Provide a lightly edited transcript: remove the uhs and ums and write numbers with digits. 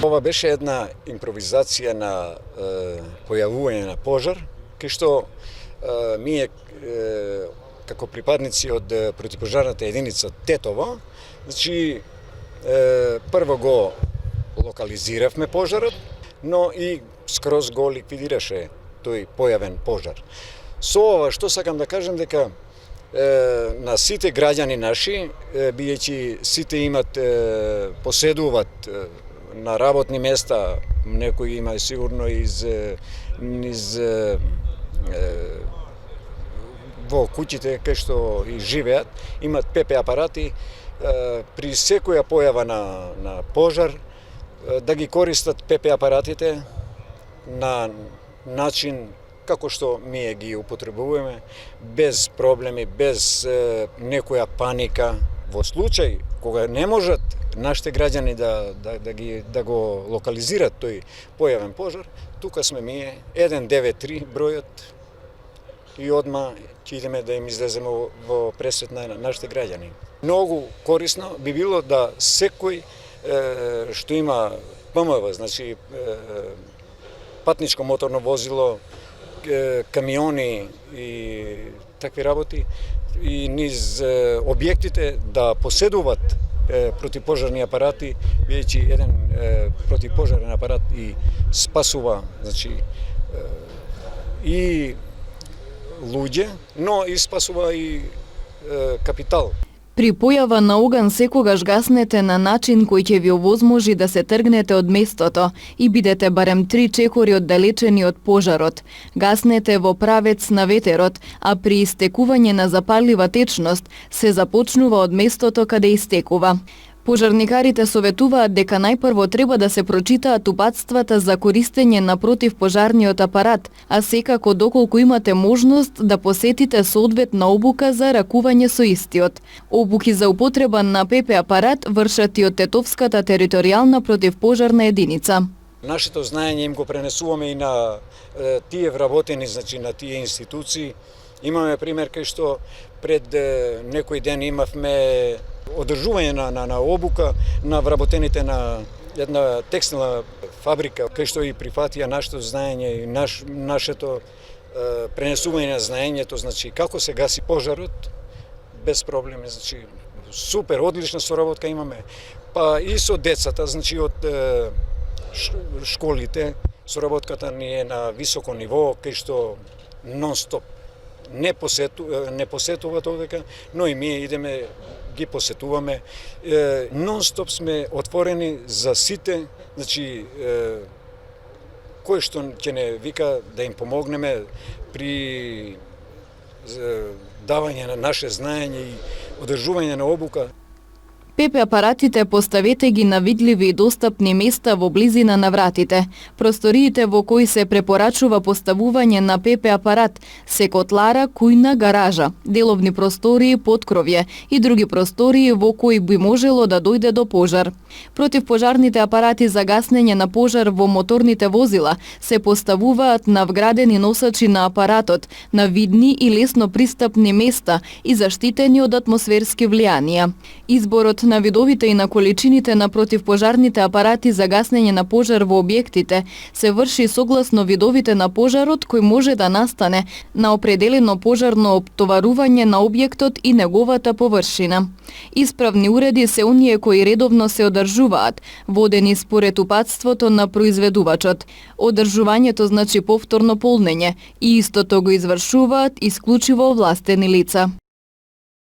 Ова беше една импровизација на појавување на пожар, кај што ние како припадници од противпожарната единица Тетово, значи прво го локализиравме пожарот, но и скроз го ликвидираше тој појавен пожар. Со ова што сакам да кажем дека на сите граѓани наши, бидејќи сите имат поседуваат на работни места, некои има сигурно низ во куќите кај што и живеат, имат ПП апарати, при секоја појава на пожар да ги користат ПП апаратите на начин како што ние ги употребуваме, без проблеми, без некоја паника. Во случај кога не можат нашите граѓани да го локализират тој појавен пожар, тука сме ние 193 бројот и одма ќе идеме да им излеземе во пресвет на нашите граѓани. Многу корисно би било да секој што има ПМВ, значи патничко моторно возило, камиони и такви работи, и низ објектите да поседуваат противпожарни апарати, бидејќи еден противпожарен апарат и спасува, значи и луѓе, но и спасува и капитал. При појава на оган секогаш гаснете на начин кој ќе ви овозможи да се тргнете од местото и бидете барем 3 чекори оддалечени од пожарот. Гаснете во правец на ветерот, а при истекување на запалива течност се започнува од местото каде истекува. Пожарникарите советуваат дека најпрво треба да се прочитаат упатствата за користење на противпожарниот апарат, а секако доколку имате можност да посетите соодветна обука за ракување со истиот. Обуки за употреба на ПП апарат вршат и од Тетовската територијална противпожарна единица. Нашето знаење им го пренесуваме и на тие вработени, значи на тие институции. Имаме пример кај што пред некој ден имавме одржување на обука на вработените на една текстилна фабрика, кај што и прифатија нашето знаење и нашето пренесување на знаењето, значи како се гаси пожарот без проблеми, значи супер, одлична соработка имаме. Па и со децата, значи од школите, соработката ни е на високо ниво, кај што нон-стоп не посетуваат овдека, но и ние идеме, ги посетуваме. Нон-стоп сме отворени за сите, значи кој што ќе не вика да им помогнеме при давање на наше знаење и одржување на обука. ПП апаратите поставете ги на видливи и достапни места во близина на вратите. Просториите во кои се препорачува поставување на ПП апарат се котлара, кујна, гаража, деловни простории, поткровје и други простории во кои би можело да дојде до пожар. Противпожарните апарати за гаснење на пожар во моторните возила се поставуваат на вградени носачи на апаратот, на видни и лесно пристапни места и заштитени од атмосферски влијанија. Изборот на видовите и на количините на противпожарните апарати за гаснење на пожар во објектите се врши согласно видовите на пожарот кој може да настане на определено пожарно оптоварување на објектот и неговата површина. Исправни уреди се оние кои редовно се одржуваат, водени според упатството на произведувачот. Одржувањето значи повторно полнење и истото го извршуваат исклучиво овластени лица.